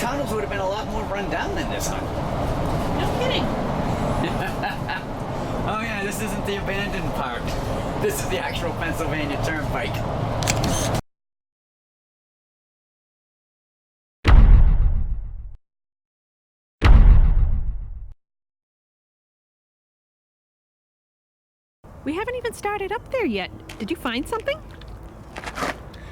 tunnels would have been a lot more run down than this one. No kidding. Oh yeah, this isn't the abandoned part. This is the actual Pennsylvania Turnpike. We haven't even started up there yet. Did you find something?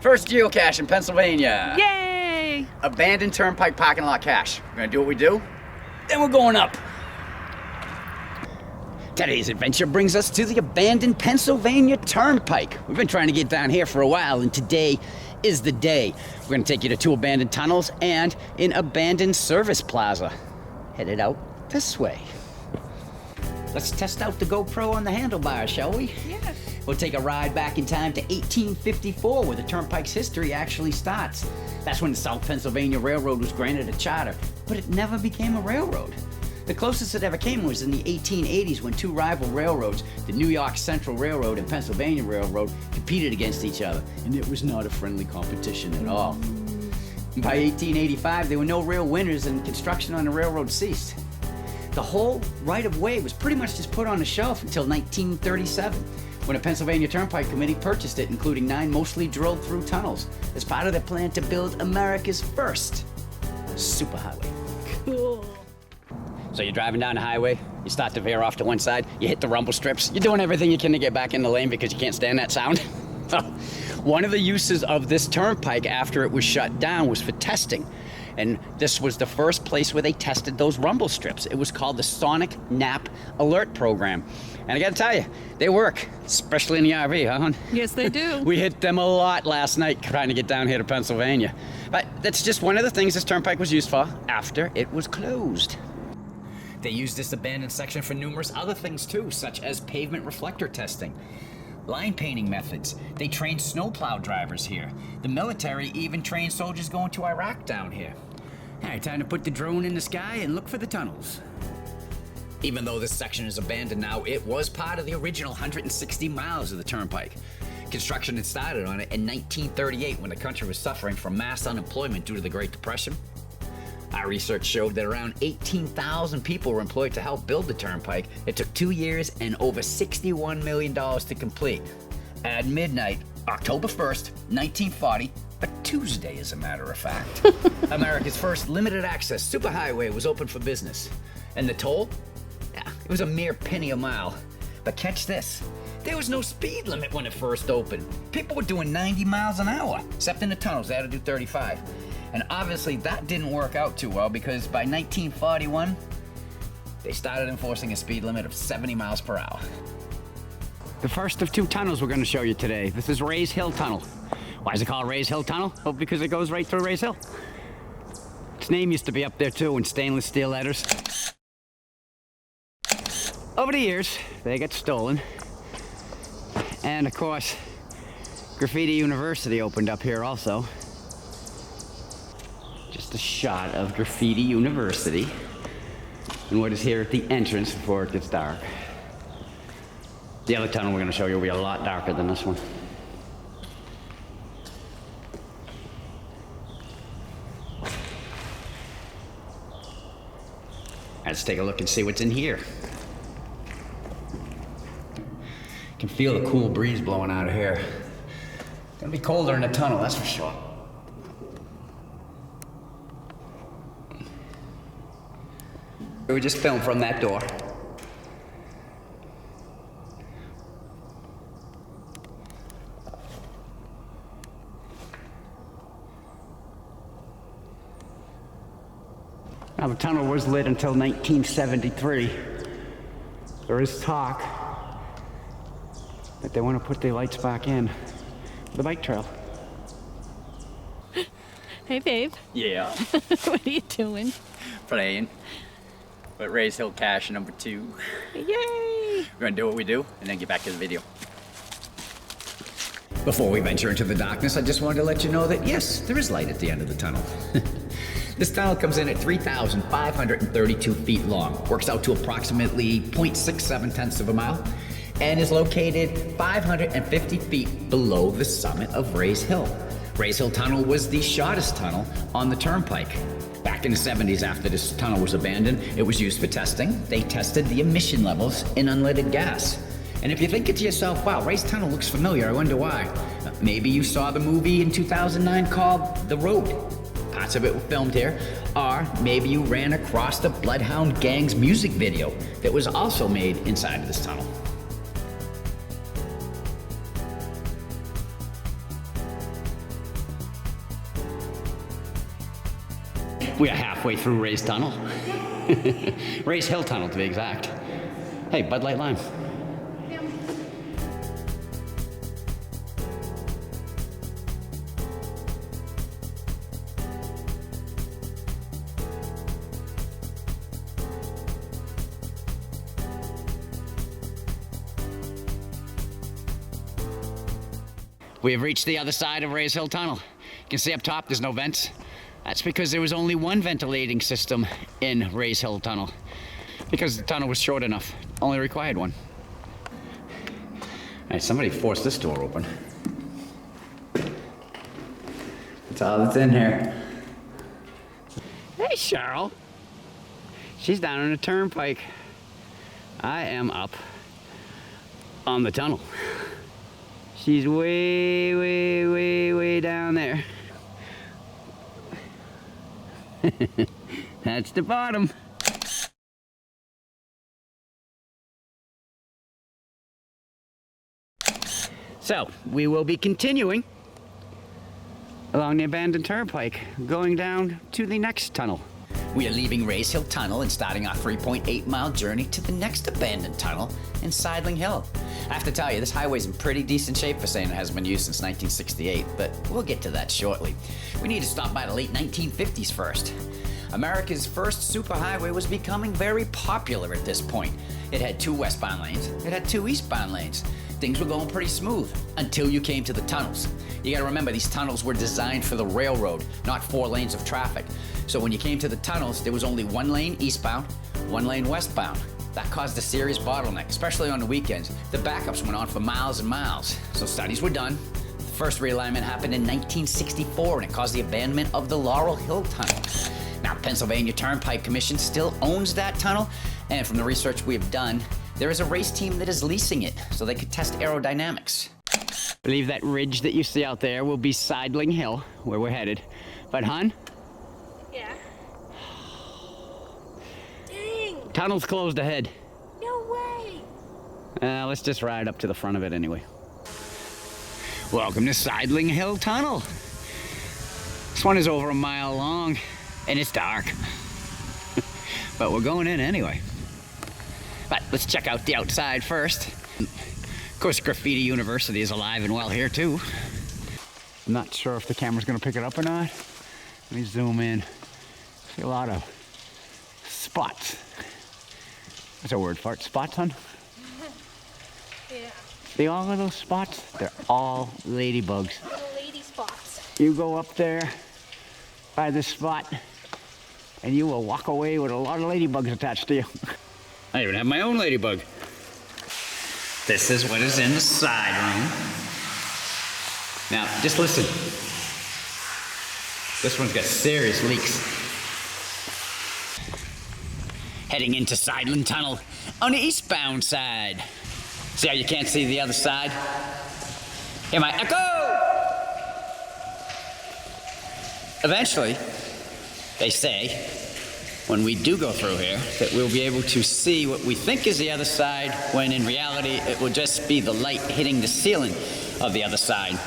First geocache in Pennsylvania. Yay! Abandoned Turnpike parking lot cache. We're gonna do what we do, then we're going up. Today's adventure brings us to the Abandoned Pennsylvania Turnpike. We've been trying to get down here for a while, and today is the day. We're gonna take you to 2 abandoned tunnels and an abandoned service plaza. Headed out this way. Let's test out the GoPro on the handlebars, shall we? Yes. We'll take a ride back in time to 1854, where the Turnpike's history actually starts. That's when the South Pennsylvania Railroad was granted a charter, but it never became a railroad. The closest it ever came was in the 1880s when 2 rival railroads, the New York Central Railroad and Pennsylvania Railroad, competed against each other, and it was not a friendly competition at all. By 1885, there were no real winners and construction on the railroad ceased. The whole right-of-way was pretty much just put on the shelf until 1937, when a Pennsylvania Turnpike Committee purchased it, including 9 mostly drilled-through tunnels, as part of their plan to build America's first superhighway. Cool. So you're driving down the highway, you start to veer off to one side, you hit the rumble strips, you're doing everything you can to get back in the lane because you can't stand that sound. One of the uses of this turnpike after it was shut down was for testing. And this was the first place where they tested those rumble strips. It was called the Sonic Nap Alert Program. And I gotta tell you, they work, especially in the RV, huh, hon? Yes, they do. We hit them a lot last night trying to get down here to Pennsylvania. But that's just one of the things this turnpike was used for after it was closed. They used this abandoned section for numerous other things too, such as pavement reflector testing, line painting methods. They trained snowplow drivers here. The military even trained soldiers going to Iraq down here. All right, time to put the drone in the sky and look for the tunnels. Even though this section is abandoned now, it was part of the original 160 miles of the turnpike. Construction had started on it in 1938 when the country was suffering from mass unemployment due to the Great Depression. Our research showed that around 18,000 people were employed to help build the turnpike. It took 2 years and over $61 million to complete. At midnight, October 1st, 1940, a Tuesday as a matter of fact, America's first limited access superhighway was open for business. And the toll? Yeah, it was a mere penny a mile. But catch this, there was no speed limit when it first opened. People were doing 90 miles an hour, except in the tunnels, they had to do 35. And obviously that didn't work out too well because by 1941, they started enforcing a speed limit of 70 miles per hour. The first of 2 tunnels we're going to show you today. This is Rays Hill Tunnel. Why is it called Rays Hill Tunnel? Well, because it goes right through Rays Hill. Its name used to be up there too in stainless steel letters. Over the years, they got stolen. And of course, Graffiti University opened up here also. Just a shot of Graffiti University and what is here at the entrance before it gets dark. The other tunnel we're going to show you will be a lot darker than this one. Let's take a look and see what's in here. You can feel the cool breeze blowing out of here. It's going to be colder in the tunnel, that's for sure. We just filmed from that door. Now the tunnel was lit until 1973. There is talk that they want to put the lights back in the bike trail. Hey, babe. Yeah. What are you doing? Playing. But Rays Hill cache number 2. Yay! We're gonna do what we do and then get back to the video. Before we venture into the darkness, I just wanted to let you know that yes, there is light at the end of the tunnel. This tunnel comes in at 3,532 feet long, works out to approximately 0.67 tenths of a mile, and is located 550 feet below the summit of Rays Hill. Rays Hill Tunnel was the shortest tunnel on the turnpike. Back Back in the 70s, after this tunnel was abandoned, it was used for testing. They tested the emission levels in unleaded gas. And if you're thinking to yourself, wow, Ray's Tunnel looks familiar, I wonder why. Maybe you saw the movie in 2009 called The Road. Parts of it were filmed here. Or maybe you ran across the Bloodhound Gang's music video that was also made inside of this tunnel. We are halfway through Ray's Tunnel. Ray's Hill Tunnel, to be exact. Hey, Bud Light Lime. We have reached the other side of Ray's Hill Tunnel. You can see up top there's no vents. That's because there was only one ventilating system in Ray's Hill Tunnel. Because the tunnel was short enough, only required one. Hey, somebody forced this door open. That's all that's in here. Hey, Cheryl. She's down on the turnpike. I am up on the tunnel. She's way, way, way, way down there. That's the bottom. So, we will be continuing along the abandoned turnpike, going down to the next tunnel. We are leaving Ray's Hill Tunnel and starting our 3.8-mile journey to the next abandoned tunnel in Sideling Hill. I have to tell you, this highway's in pretty decent shape for saying it hasn't been used since 1968, but we'll get to that shortly. We need to stop by the late 1950s first. America's first superhighway was becoming very popular at this point. It had 2 westbound lanes, it had 2 eastbound lanes. Things were going pretty smooth until you came to the tunnels. You gotta remember, these tunnels were designed for the railroad, not 4 lanes of traffic. So when you came to the tunnels, there was only 1 lane eastbound, 1 lane westbound. That caused a serious bottleneck, especially on the weekends. The backups went on for miles and miles. So studies were done. The first realignment happened in 1964, and it caused the abandonment of the Laurel Hill Tunnel. Now, the Pennsylvania Turnpike Commission still owns that tunnel, and from the research we have done, there is a race team that is leasing it so they could test aerodynamics. I believe that ridge that you see out there will be Sideling Hill, where we're headed. But, hon? Yeah. Dang. Tunnel's closed ahead. No way. Let's just ride up to the front of it anyway. Welcome to Sideling Hill Tunnel. This one is over a mile long, and it's dark. But we're going in anyway. But let's check out the outside first. Of course, Graffiti University is alive and well here too. I'm not sure if the camera's gonna pick it up or not. Let me zoom in. See a lot of spots. What's a word for it? Spots, hon? Yeah. See all of those spots? They're all ladybugs. Little lady spots. You go up there by this spot and you will walk away with a lot of ladybugs attached to you. I even have my own ladybug. This is what is in the side room. Now, just listen. This one's got serious leaks. Heading into Sideling Tunnel on the eastbound side. See how you can't see the other side? Hear my echo! Eventually, they say, when we do go through here, that we'll be able to see what we think is the other side, when in reality it will just be the light hitting the ceiling of the other side.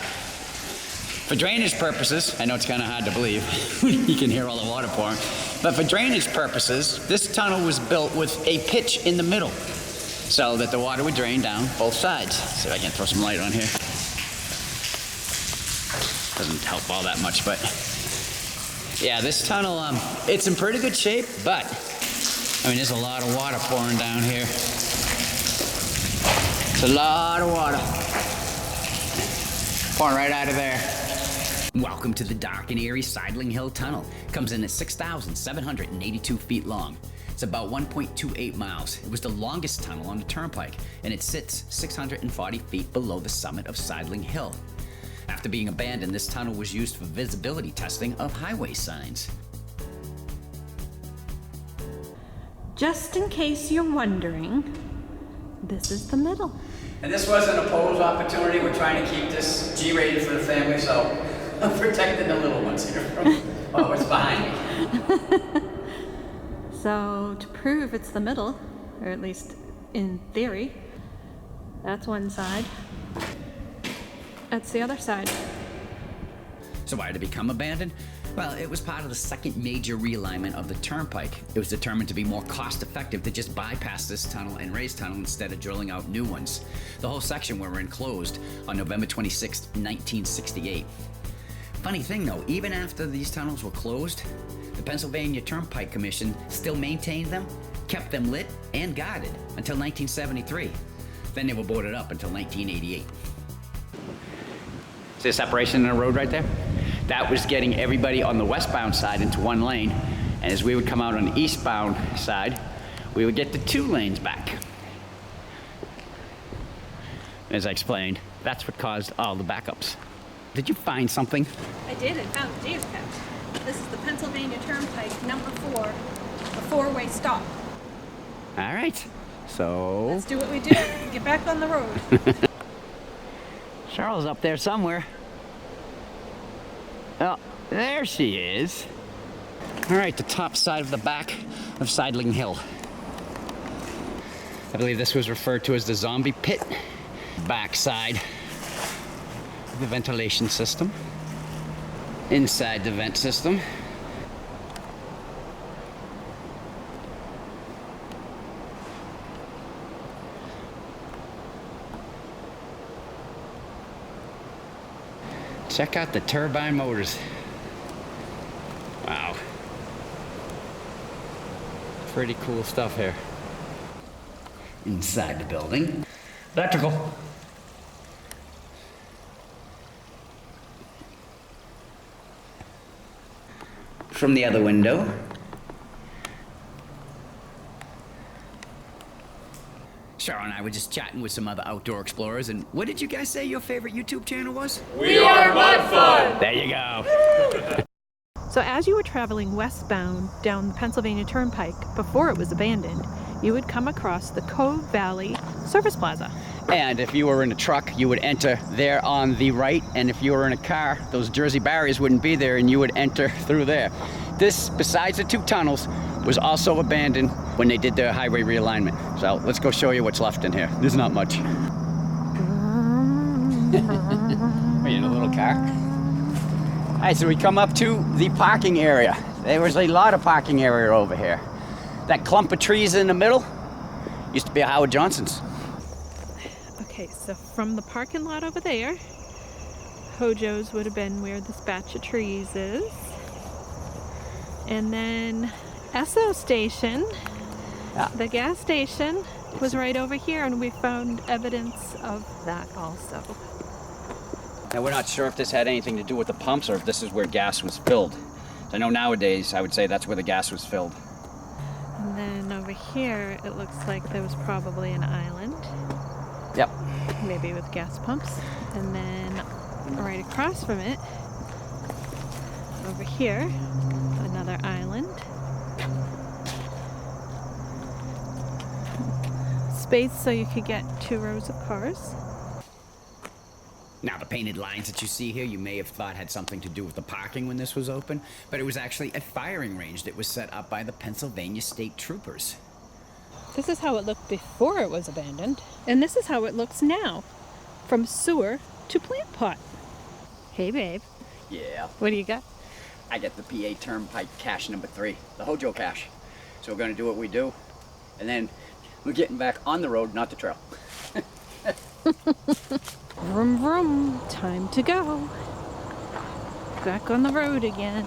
For drainage purposes, I know it's kind of hard to believe, you can hear all the water pouring, but for drainage purposes, this tunnel was built with a pitch in the middle, so that the water would drain down both sides. See if I can throw some light on here. Doesn't help all that much, but yeah, this tunnel, it's in pretty good shape, but I mean, there's a lot of water pouring down here. It's a lot of water pouring right out of there. Welcome to the dark and eerie Sideling Hill Tunnel. Comes in at 6,782 feet long. It's about 1.28 miles. It was the longest tunnel on the turnpike, and it sits 640 feet below the summit of Sideling Hill. After being abandoned, this tunnel was used for visibility testing of highway signs. Just in case you're wondering, this is the middle. And this wasn't a pose opportunity. We're trying to keep this G-rated for the family, so I'm protecting the little ones here from what's behind me. So, to prove it's the middle, or at least in theory, that's one side. That's the other side. So why did it become abandoned? Well, it was part of the second major realignment of the turnpike. It was determined to be more cost-effective to just bypass this tunnel and raise tunnel instead of drilling out new ones. The whole section we were in closed on November 26, 1968. Funny thing though, even after these tunnels were closed, the Pennsylvania Turnpike Commission still maintained them, kept them lit and guarded until 1973. Then they were boarded up until 1988. See the separation in the road right there? That was getting everybody on the westbound side into one lane, and as we would come out on the eastbound side, we would get the 2 lanes back. As I explained, that's what caused all the backups. Did you find something? I did. I found a geocache. This is the Pennsylvania Turnpike, number 4, a 4-way stop. All right, so... Let's do what we do. Get back on the road. Cheryl's up there somewhere. Oh, there she is. All right, the top side of the back of Sideling Hill. I believe this was referred to as the zombie pit. Back side of the ventilation system. Inside the vent system. Check out the turbine motors. Wow. Pretty cool stuff here. Inside the building. Electrical. From the other window. Cheryl and I were just chatting with some other outdoor explorers, and what did you guys say your favorite YouTube channel was? WeRmudfun! There you go. So as you were traveling westbound down the Pennsylvania Turnpike before it was abandoned, you would come across the Cove Valley Service Plaza. And if you were in a truck, you would enter there on the right, and if you were in a car, those Jersey barriers wouldn't be there, and you would enter through there. This, besides the 2 tunnels, was also abandoned when they did their highway realignment. So let's go show you what's left in here. There's not much. Are you in a little car? All right, so we come up to the parking area. There was a lot of parking area over here. That clump of trees in the middle used to be a Howard Johnson's. Okay, so from the parking lot over there, Hojo's would have been where this batch of trees is. And then Esso Station, the gas station, was right over here, and we found evidence of that also. Now, we're not sure if this had anything to do with the pumps or if this is where gas was filled. I know nowadays I would say that's where the gas was filled. And then over here, it looks like there was probably an island. Yep. Maybe with gas pumps. And then right across from it, over here, another island. Space so you could get 2 rows of cars. Now, the painted lines that you see here, you may have thought had something to do with the parking when this was open, but it was actually a firing range that was set up by the Pennsylvania State Troopers. This is how it looked before it was abandoned. And this is how it looks now. From sewer to plant pot. Hey, babe. Yeah. What do you got? I get the PA Turnpike cache number 3, the Hojo cache. So we're going to do what we do, and then we're getting back on the road, not the trail. Vroom, vroom. Time to go. Back on the road again.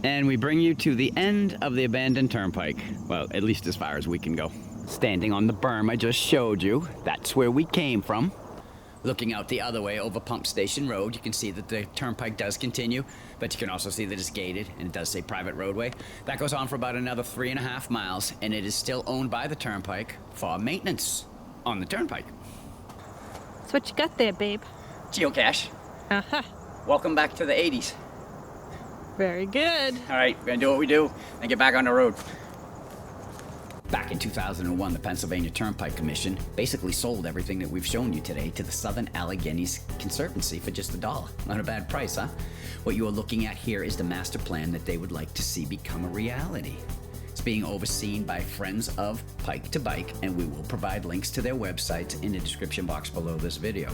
And we bring you to the end of the abandoned turnpike. Well, at least as far as we can go. Standing on the berm I just showed you, that's where we came from. Looking out the other way over Pump Station Road, you can see that the turnpike does continue, but you can also see that it's gated, and it does say private roadway. That goes on for about another 3.5 miles, and it is still owned by the turnpike for maintenance on the turnpike. That's what you got there, babe. Geocache. Uh-huh. Welcome back to the 80s. Very good. All right, we're gonna do what we do and get back on the road. Back in 2001, the Pennsylvania Turnpike Commission basically sold everything that we've shown you today to the Southern Alleghenies Conservancy for just $1. Not a bad price, huh? What you are looking at here is the master plan that they would like to see become a reality. It's being overseen by Friends of Pike to Bike, and we will provide links to their websites in the description box below this video.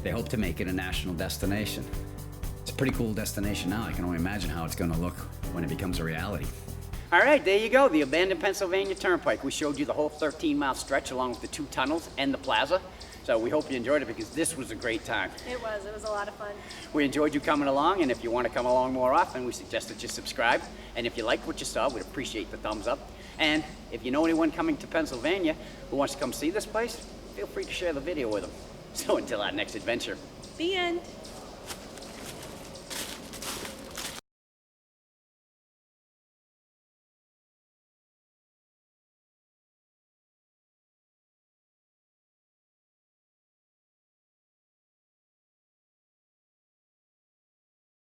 They hope to make it a national destination. It's a pretty cool destination now. I can only imagine how it's going to look when it becomes a reality. All right, there you go, the Abandoned Pennsylvania Turnpike. We showed you the whole 13-mile stretch along with the 2 tunnels and the plaza. So we hope you enjoyed it because this was a great time. It was a lot of fun. We enjoyed you coming along, and if you want to come along more often, we suggest that you subscribe. And if you liked what you saw, we'd appreciate the thumbs up. And if you know anyone coming to Pennsylvania who wants to come see this place, feel free to share the video with them. So until our next adventure. The end.